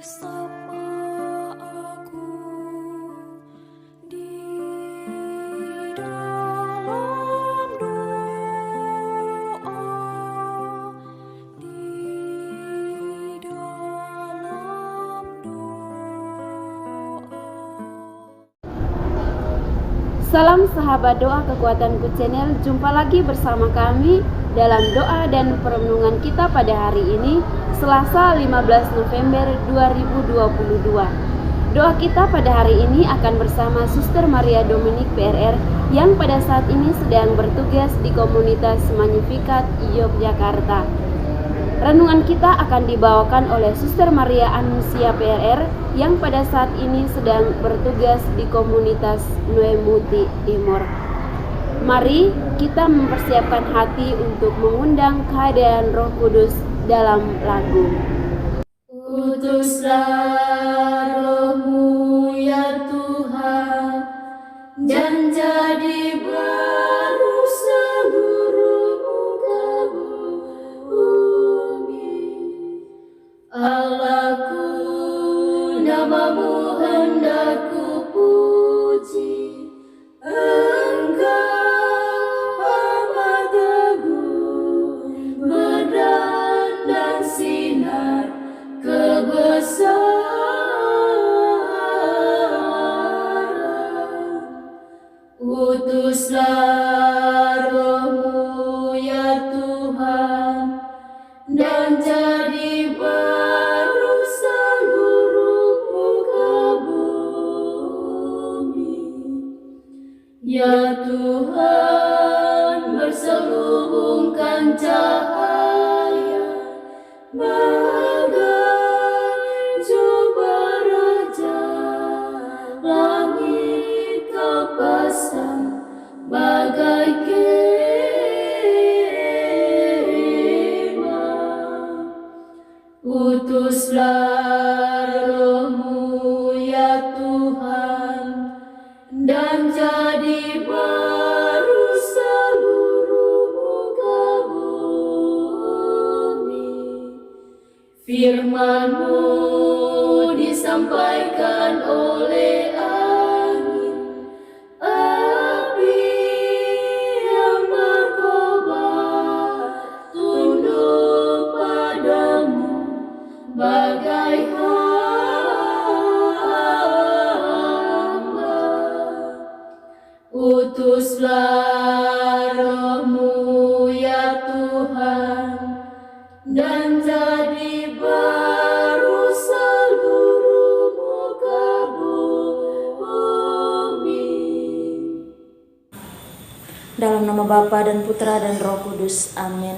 Sapa aku di dalam doa, di dalam doa. Salam sahabat doa Kekuatanku Channel, jumpa lagi bersama kami dalam doa dan perenungan kita pada hari ini, Selasa 15 November 2022. Doa kita pada hari ini akan bersama Suster Maria Dominik PRR yang pada saat ini sedang bertugas di komunitas Magnificat Yogyakarta. Renungan kita akan dibawakan oleh Suster Maria Anuncia PRR yang pada saat ini sedang bertugas di komunitas Nuemuti Timor. Mari kita mempersiapkan hati untuk mengundang kehadiran Roh Kudus dalam lagu. Utuslah Roh-Mu ya Tuhan, dan jadi baru seluruh muka bumi. Allahku, nama-Mu hendak ku puji. Engkau amat teguh, medan dan sinar kebesaran. Utuslah Roh-Mu ya Tuhan, dan jadi baru seluruh muka bumi. Ya Tuhan, berselubungkan cahaya bagai jubah raja, langit Kau pasang bagai kemah. Utuslah Roh-Mu ya Tuhan, dan jadi baru seluruh muka bumi. Firman-Mu disampaikan oleh angin, api yang berkobar, tunduk padamu bagai hamba. Utuslah Roh-Mu ya Tuhan, dan jadi baru seluruh muka bumi. Dalam nama Bapa dan Putra dan Roh Kudus, amin.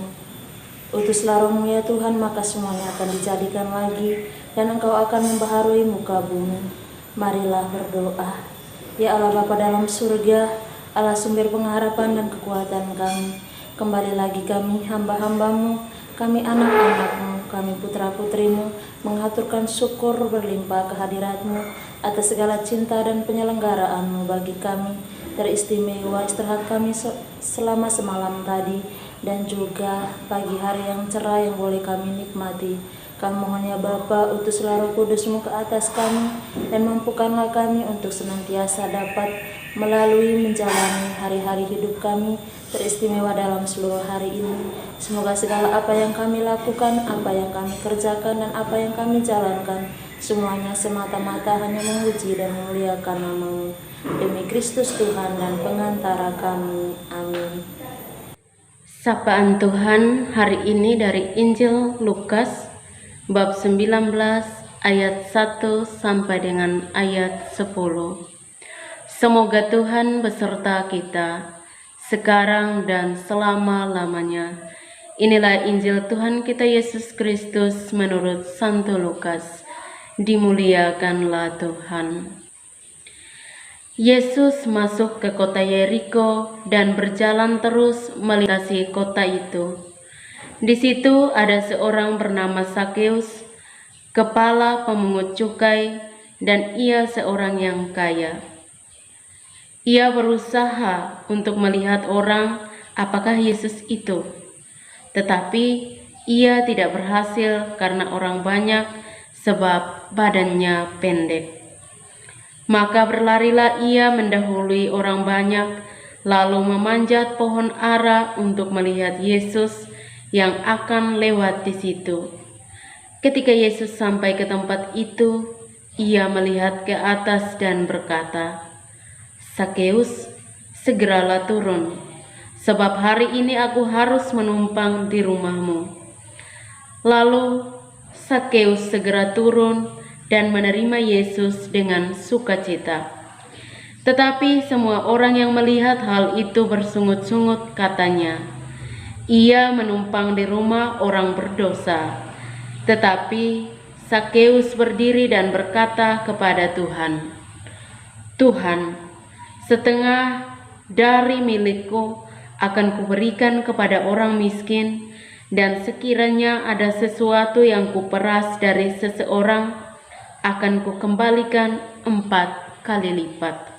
Utuslah Roh-Mu ya Tuhan, maka semuanya akan dijadikan lagi, dan Engkau akan membaharui muka bumi. Marilah berdoa. Ya Allah Bapa dalam surga, Allah sumber pengharapan dan kekuatan kami, kembali lagi kami hamba-hamba-Mu, kami anak-anak-Mu, kami putra-putri-Mu, mengaturkan syukur berlimpah kehadirat-Mu atas segala cinta dan penyelenggaraan-Mu bagi kami, teristimewa istirahat kami selama semalam tadi, dan juga pagi hari yang cerah yang boleh kami nikmati. Kami mohon ya Bapa, utuslah Roh Kudus-Mu ke atas kami, dan mampukanlah kami untuk senantiasa dapat melalui menjalani hari-hari hidup kami, teristimewa dalam seluruh hari ini. Semoga segala apa yang kami lakukan, apa yang kami kerjakan, dan apa yang kami jalankan, semuanya semata-mata hanya memuji dan memuliakan nama-Mu. Demi Kristus Tuhan dan pengantara kami. Amin. Sapaan Tuhan hari ini dari Injil Lukas bab 19 ayat 1 sampai dengan ayat 10. Semoga Tuhan beserta kita sekarang dan selama-lamanya. Inilah Injil Tuhan kita Yesus Kristus menurut Santo Lukas. Dimuliakanlah Tuhan. Yesus masuk ke kota Yeriko dan berjalan terus melintasi kota itu. Di situ ada seorang bernama Sakeus, kepala pemungut cukai, dan ia seorang yang kaya. Ia berusaha untuk melihat orang apakah Yesus itu, tetapi ia tidak berhasil karena orang banyak sebab badannya pendek. Maka berlarilah ia mendahului orang banyak, lalu memanjat pohon ara untuk melihat Yesus yang akan lewat di situ. Ketika Yesus sampai ke tempat itu, ia melihat ke atas dan berkata, "Sakeus, segeralah turun, sebab hari ini aku harus menumpang di rumahmu." Lalu Sakeus segera turun dan menerima Yesus dengan sukacita. Tetapi semua orang yang melihat hal itu bersungut-sungut, katanya, "Ia menumpang di rumah orang berdosa." Tetapi Sakeus berdiri dan berkata kepada Tuhan, "Tuhan, setengah dari milikku akan kuberikan kepada orang miskin, dan sekiranya ada sesuatu yang kuperas dari seseorang, akan kukembalikan 4 kali lipat."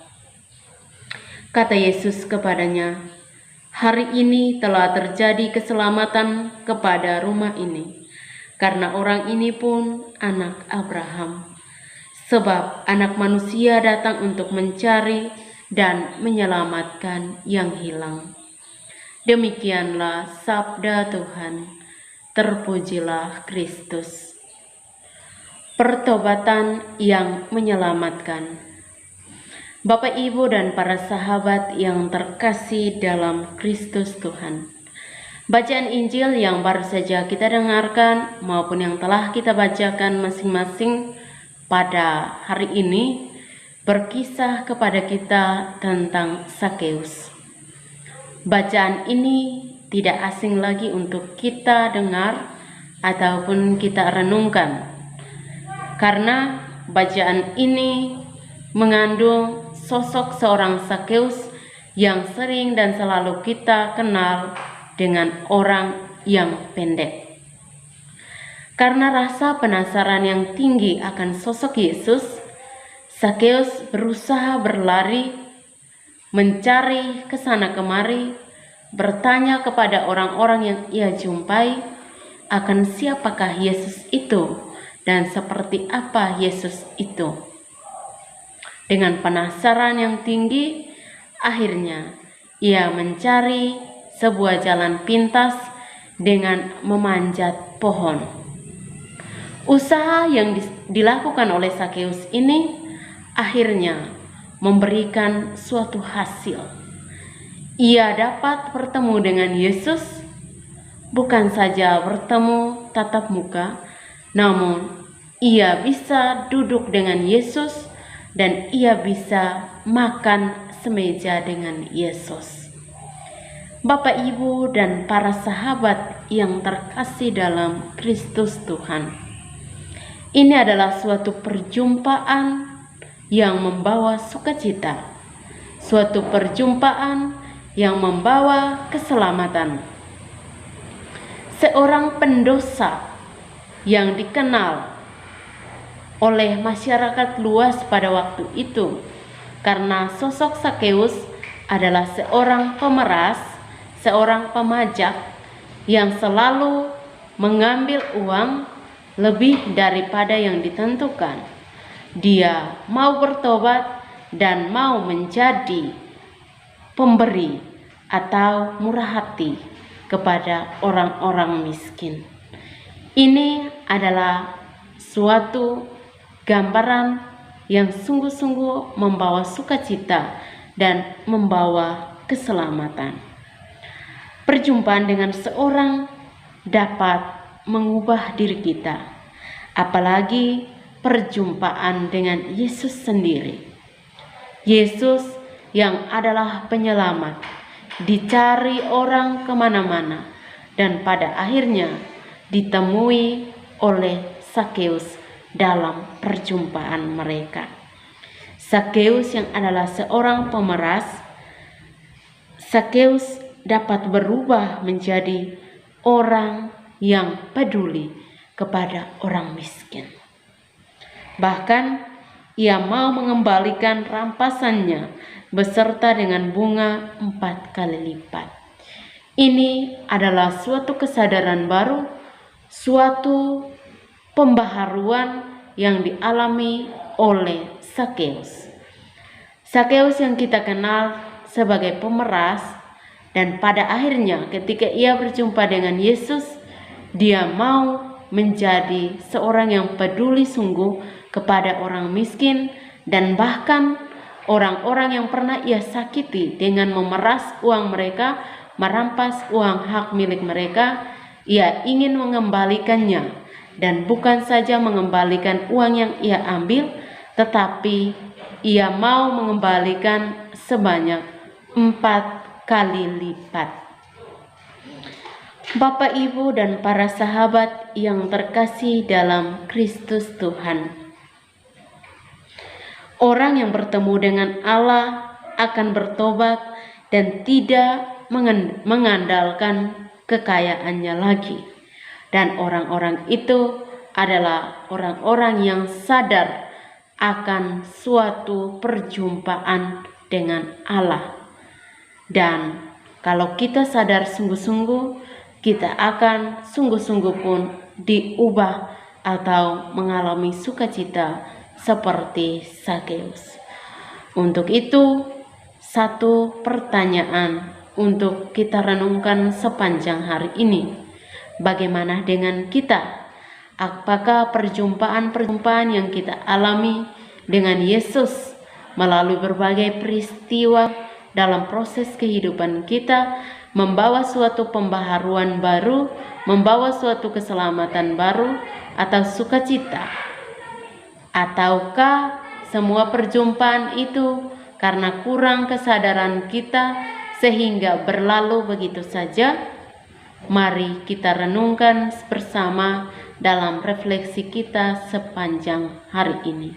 Kata Yesus kepadanya, "Hari ini telah terjadi keselamatan kepada rumah ini, karena orang ini pun anak Abraham. Sebab Anak Manusia datang untuk mencari dan menyelamatkan yang hilang." Demikianlah sabda Tuhan. Terpujilah Kristus. Pertobatan yang menyelamatkan. Bapak, Ibu, dan para sahabat yang terkasih dalam Kristus Tuhan, bacaan Injil yang baru saja kita dengarkan maupun yang telah kita bacakan masing-masing pada hari ini berkisah kepada kita tentang Sakeus. Bacaan ini tidak asing lagi untuk kita dengar ataupun kita renungkan, karena bacaan ini mengandung sosok seorang Sakeus yang sering dan selalu kita kenal dengan orang yang pendek. Karena rasa penasaran yang tinggi akan sosok Yesus, Sakeus berusaha berlari, mencari kesana kemari, bertanya kepada orang-orang yang ia jumpai akan siapakah Yesus itu dan seperti apa Yesus itu. Dengan penasaran yang tinggi, akhirnya ia mencari sebuah jalan pintas dengan memanjat pohon. Usaha yang dilakukan oleh Sakeus ini akhirnya memberikan suatu hasil. Ia dapat bertemu dengan Yesus, bukan saja bertemu tatap muka, namun ia bisa duduk dengan Yesus dan ia bisa makan semeja dengan Yesus. Bapak, Ibu, dan para sahabat yang terkasih dalam Kristus Tuhan, ini adalah suatu perjumpaan yang membawa sukacita, suatu perjumpaan yang membawa keselamatan. Seorang pendosa yang dikenal oleh masyarakat luas pada waktu itu, karena sosok Sakeus adalah seorang pemeras, seorang pemajak yang selalu mengambil uang lebih daripada yang ditentukan. Dia mau bertobat dan mau menjadi pemberi atau murah hati kepada orang-orang miskin. Ini adalah suatu gambaran yang sungguh-sungguh membawa sukacita dan membawa keselamatan. Perjumpaan dengan seorang dapat mengubah diri kita, apalagi perjumpaan dengan Yesus sendiri. Yesus yang adalah penyelamat dicari orang kemana-mana dan pada akhirnya ditemui oleh Sakeus dalam perjumpaan mereka. Sakeus yang adalah seorang pemeras, Sakeus dapat berubah menjadi orang yang peduli kepada orang miskin. Bahkan ia mau mengembalikan rampasannya beserta dengan bunga 4 kali lipat. Ini adalah suatu kesadaran baru, suatu pembaharuan yang dialami oleh Sakeus. Sakeus yang kita kenal sebagai pemeras, dan pada akhirnya ketika ia berjumpa dengan Yesus, dia mau menjadi seorang yang peduli sungguh kepada orang miskin dan bahkan orang-orang yang pernah ia sakiti dengan memeras uang mereka, merampas uang hak milik mereka. Ia ingin mengembalikannya, dan bukan saja mengembalikan uang yang ia ambil, tetapi ia mau mengembalikan sebanyak 4 kali lipat. Bapak, Ibu, dan para sahabat yang terkasih dalam Kristus Tuhan, orang yang bertemu dengan Allah akan bertobat dan tidak mengandalkan kekayaannya lagi. Dan orang-orang itu adalah orang-orang yang sadar akan suatu perjumpaan dengan Allah. Dan kalau kita sadar sungguh-sungguh, kita akan sungguh-sungguh pun diubah atau mengalami sukacita seperti Sakeus. Untuk itu, satu pertanyaan untuk kita renungkan sepanjang hari ini. Bagaimana dengan kita? Apakah perjumpaan-perjumpaan yang kita alami dengan Yesus melalui berbagai peristiwa dalam proses kehidupan kita membawa suatu pembaharuan baru, membawa suatu keselamatan baru atau sukacita? Ataukah semua perjumpaan itu karena kurang kesadaran kita sehingga berlalu begitu saja? Mari kita renungkan bersama dalam refleksi kita sepanjang hari ini.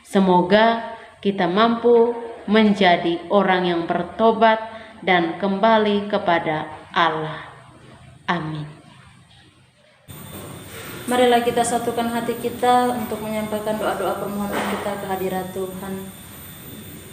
Semoga kita mampu menjadi orang yang bertobat dan kembali kepada Allah. Amin. Marilah kita satukan hati kita untuk menyampaikan doa-doa permohonan kita ke hadirat Tuhan.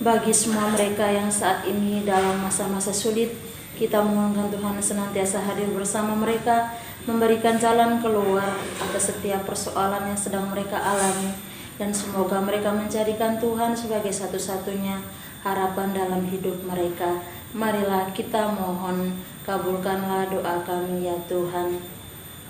Bagi semua mereka yang saat ini dalam masa-masa sulit, kita mohonkan Tuhan senantiasa hadir bersama mereka, memberikan jalan keluar atas setiap persoalan yang sedang mereka alami, dan semoga mereka menjadikan Tuhan sebagai satu-satunya harapan dalam hidup mereka. Marilah kita mohon, kabulkanlah doa kami ya Tuhan.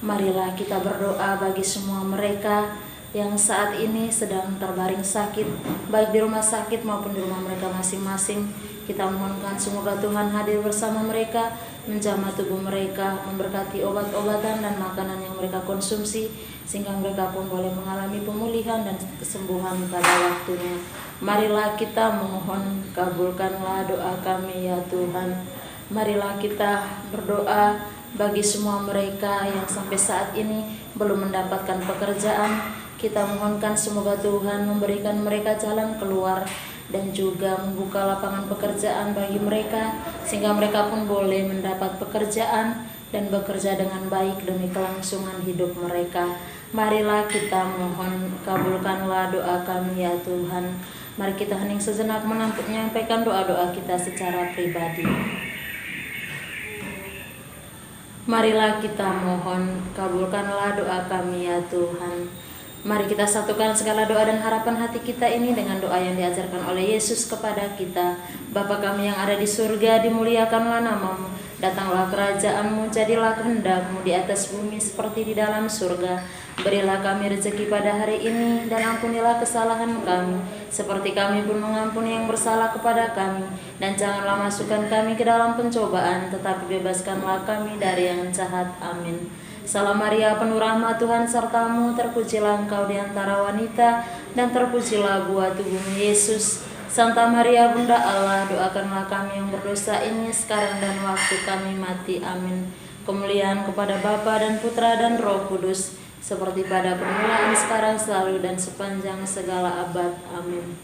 Marilah kita berdoa bagi semua mereka yang saat ini sedang terbaring sakit, baik di rumah sakit maupun di rumah mereka masing-masing. Kita mohonkan semoga Tuhan hadir bersama mereka, menjamah tubuh mereka, memberkati obat-obatan dan makanan yang mereka konsumsi, sehingga mereka pun boleh mengalami pemulihan dan kesembuhan pada waktunya. Marilah kita mohon, kabulkanlah doa kami ya Tuhan. Marilah kita berdoa bagi semua mereka yang sampai saat ini belum mendapatkan pekerjaan. Kita mohonkan semoga Tuhan memberikan mereka jalan keluar dan juga membuka lapangan pekerjaan bagi mereka, sehingga mereka pun boleh mendapat pekerjaan dan bekerja dengan baik demi kelangsungan hidup mereka. Marilah kita mohon, kabulkanlah doa kami ya Tuhan. Mari kita hening sejenak menyampaikan doa-doa kita secara pribadi. Marilah kita mohon, kabulkanlah doa kami ya Tuhan. Mari kita satukan segala doa dan harapan hati kita ini dengan doa yang diajarkan oleh Yesus kepada kita. Bapa kami yang ada di surga, dimuliakanlah namamu. Datanglah kerajaanmu, jadilah kehendakmu di atas bumi seperti di dalam surga. Berilah kami rezeki pada hari ini, dan ampunilah kesalahan kami, seperti kami pun mengampuni yang bersalah kepada kami. Dan janganlah masukkan kami ke dalam pencobaan, tetapi bebaskanlah kami dari yang jahat. Amin. Salam Maria, penuh rahmat, Tuhan sertamu, terpujilah engkau di antara wanita, dan terpujilah buah tubuhmu Yesus. Santa Maria Bunda Allah, doakanlah kami yang berdosa ini sekarang dan waktu kami mati. Amin. Kemuliaan kepada Bapa dan Putra dan Roh Kudus, seperti pada permulaan, sekarang, selalu, dan sepanjang segala abad. Amin.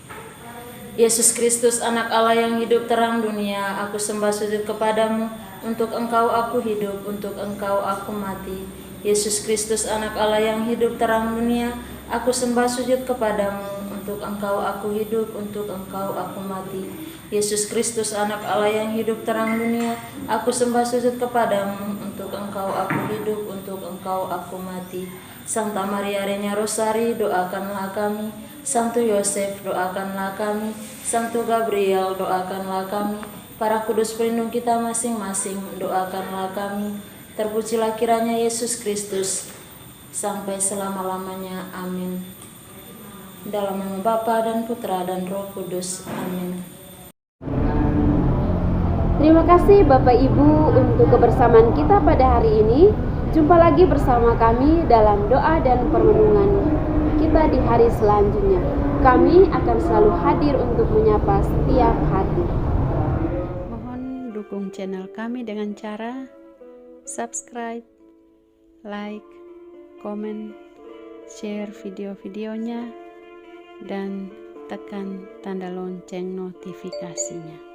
Yesus Kristus, anak Allah yang hidup terang dunia, aku sembah sujud kepadamu. Untuk engkau aku hidup, untuk engkau aku mati. Yesus Kristus, anak Allah yang hidup terang dunia, aku sembah sujud kepadamu. Untuk engkau aku hidup, untuk engkau aku mati. Yesus Kristus, anak Allah yang hidup terang dunia, aku sembah sujud kepadamu. Untuk engkau aku hidup, untuk engkau engkau aku mati. Santa Maria Reina Rosari, doakanlah kami. Santo Yosef, doakanlah kami. Santo Gabriel, doakanlah kami. Para kudus pelindung kita masing-masing, doakanlah kami. Terpujilah kiranya Yesus Kristus sampai selama-lamanya. Amin. Dalam nama Bapa dan Putra dan Roh Kudus. Amin. Terima kasih Bapak Ibu untuk kebersamaan kita pada hari ini. Jumpa lagi bersama kami dalam doa dan permenungan kita di hari selanjutnya. Kami akan selalu hadir untuk menyapa setiap hati. Mohon dukung channel kami dengan cara subscribe, like, komen, share video-videonya, dan tekan tanda lonceng notifikasinya.